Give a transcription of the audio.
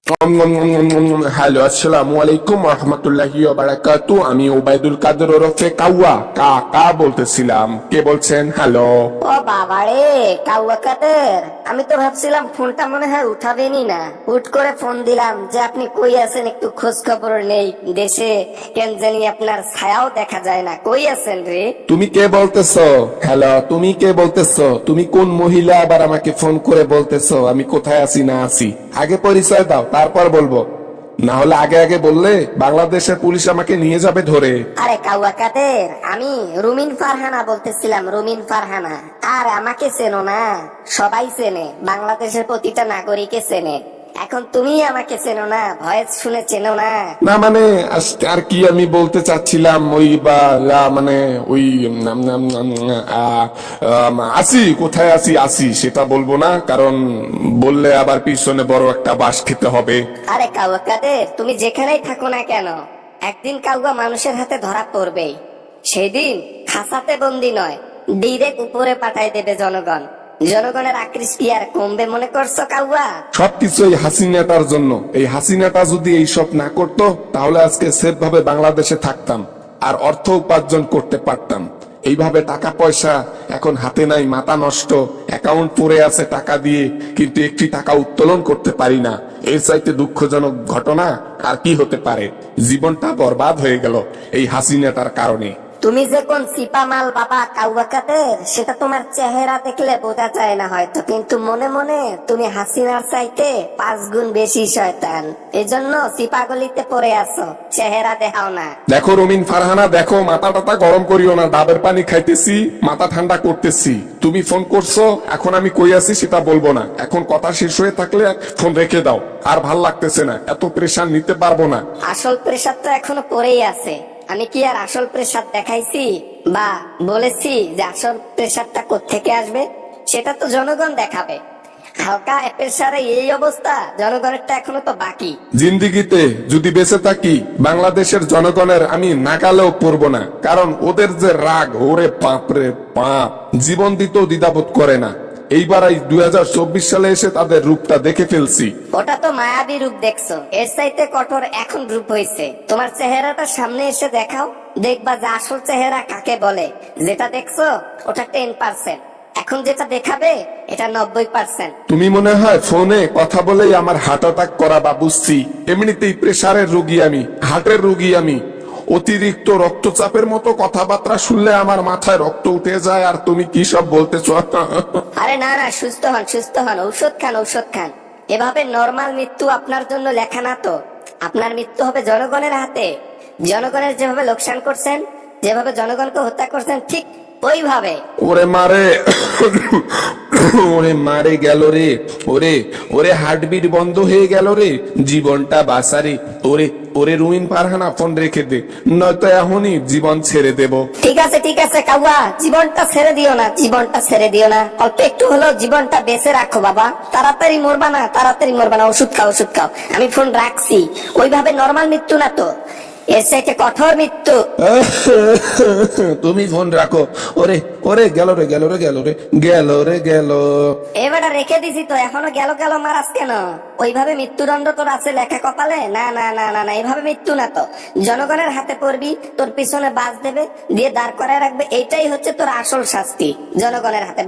Hello, আসসালামু আলাইকুম রহমতুল্লাহি ওয়া বারাকাতু। আমি ওবায়দুল কাদের ওরফে কাউয়া কাকা বলতেছিলাম। কে বলছেন? হ্যালো। ও বাবা রে, কাউয়া কাদের। আমি তো ভাবছিলাম ফোনটা মনে হয় উঠাবেনই না। হুট করে ফোন দিলাম যে আপনি কই আছেন, একটু খোঁজ খবর নেই। দেশে কেন জানি আপনার ছায়াও দেখা যায় না, কই আছেন রে? তুমি কে বলতেছো? হ্যালো, তুমি কে বলতেছো? তুমি কোন মহিলা আবার আমাকে ফোন করে বলতেছো আমি কোথায় আছি না আছি? আগে পরিচয় দাও, তারপর বলবো। না হলে আগে আগে বললে বাংলাদেশের পুলিশ আমাকে নিয়ে যাবে ধরে। আরে কাউয়া কাদের, আমি রুমিন ফারহানা বলতেছিলাম, রুমিন ফারহানা। আর আমাকে চেনো না? সবাই চেনে, বাংলাদেশের প্রতিটা নাগরিকে চেনে। এখন তুমি আমাকে চেনো না, ভয়েস শুনে চেনো না? না মানে আর কি আমি বলতে চাচ্ছিলাম ওই বা মানে ওই আসি কোথায় আসি সেটা বলবো না, কারণ বললে আবার পিছনে বড় একটা বাঁশ খেতে হবে। আরে কাউয়া কাদের, তুমি যেখানেই থাকো না কেন, একদিন কাউয়া মানুষের হাতে ধরা পড়বেই। সেদিন খাসাতে বন্দি নয়, ডিরেক্ট উপরে পাঠাই দেবে জনগণ। জনগণের আকৃষ্টি আর কমবে মনে করছো কাউয়া? সবকিছু এই হাসিনাটার জন্য। এই হাসিনাটা যদি এইসব না করতো তাহলে আজকে সেফ ভাবে বাংলাদেশে থাকতাম আর অর্থ উপার্জন করতে পারতাম। এইভাবে টাকা পয়সা এখন হাতে নাই, মাথা নষ্ট, অ্যাকাউন্ট পড়ে আছে টাকা দিয়ে, কিন্তু একটি টাকা উত্তোলন করতে পারি না। এর চাইতে দুঃখজনক ঘটনা আর কি হতে পারে? জীবনটা বরবাদ হয়ে গেল এই হাসিনাটার কারণে। তুমি যে কোন সিপা মাল বাবা কাউয়া কাদের, সেটা তোমার চেহারা দেখলে বোঝা যায় না হয়তো, কিন্তু মনে মনে তুমি হাসিনার চাইতে 5 গুণ বেশি শয়তান। এজন্য সিপা গলিতে পড়ে আছো, চেহারা দেখাও না। দেখো রুমিন ফারহানা, দেখো মাথা টাথা গরম করিও না। ডাবের পানি খাইতেছি, মাথা ঠান্ডা করতেছি। তুমি ফোন করছো, এখন আমি কই আছি সেটা বলবো না। এখন কথা শেষ হয়ে থাকলে ফোন রেখে দাও। আর ভাল লাগতেছে না, এত প্রেশার নিতে পারবো না। আসল প্রেসার তো এখনো পড়েই আছে। আমি কি আর আসল প্রেসার দেখাইছি বা বলেছি যে আসল প্রেসারটা কোত্থেকে আসবে? সেটা তো জনগণ দেখাবে। হালকা প্রেসারে এই অবস্থা, জনগণেরটা এখনো তো বাকি। জিন্দিগিতে যদি বেঁচে থাকি বাংলাদেশের জনগণের আমি নাগালেও পড়বো না, কারণ ওদের যে রাগ, ওরে বাপরে বাপ, জীবন দিতেও দ্বিধাবোধ করে না। এইবার এই 2024 সালে এসে তাদের রূপটা দেখে ফেলছি। ওটা তো মায়াবী রূপ দেখছো, এর চাইতে কঠোর এখন রূপ হয়েছে। তোমার চেহারাটা সামনে এসে দেখাও, দেখবা যে আসল চেহারা কাকে বলে। যেটা দেখছো ওটা 10%, এখন যেটা দেখাবে এটা 90%। তুমি মনে হয় ফোনে কথা বলেই আমার হার্ট অ্যাটাক করা বা বুঝছি। এমনিতেই প্রেসারের রোগী আমি, হার্টের রোগী আমি। অতিরিক্ত রক্তচাপের মতো কথাবার্তা শুনলে আমার মাথায় রক্ত উঠে যায়। আর তুমি কি সব বলতেছো? আরে না না, সুস্থ হন সুস্থ হন, ঔষধ খান ঔষধ খান। এভাবে নরমাল মৃত্যু আপনার জন্য লেখা না তো। আপনার মৃত্যু হবে জনগণের হাতে। জনগণের যেভাবে লোকসান করছেন, যেভাবে জনগণকে হত্যা করছেন, ঠিক ওইভাবে। ওরে মারে, ওরে মারে গেল রে, ওরে ওরে হার্টবিট বন্ধ হয়ে গেল রে, জীবনটা বাঁচারে। ওরে ওরে রুমিন ফারহানা, ফোন রেখে দে, নয়তো এখনই জীবন ছেড়ে দেব। ঠিক আছে কাউয়া, জীবনটা ছেড়ে দিও না, জীবনটা ছেড়ে দিও না। অল্প একটু হলেও জীবনটা বেঁচে রাখো বাবা। তাড়াতাড়ি মরবা না, তাড়াতাড়ি মরবা না। ওষুধ খাও ওষুধ খাও। আমি ফোন রাখছি। ওইভাবে নরমাল মৃত্যু না তো, এর চাইতে কঠোর মৃত্যু। তুমি ফোন রাখো। ওরে ওরে গেল রে গেল রে গেল রে গেল রে গেল। এবারে রেখে দিছি তো, এখনো গেল গেল মারাস কেন? ওইভাবে মৃত্যুদণ্ড তোর আছে লেখা কপালে? না না না না না, এইভাবে মৃত্যু না তো। জনগণের হাতে পড়বি, তোর পিছনে বাস দেবে, দিয়ে দাঁড় করায় রাখবে। এইটাই হচ্ছে তোর আসল শাস্তি, জনগণের হাতে।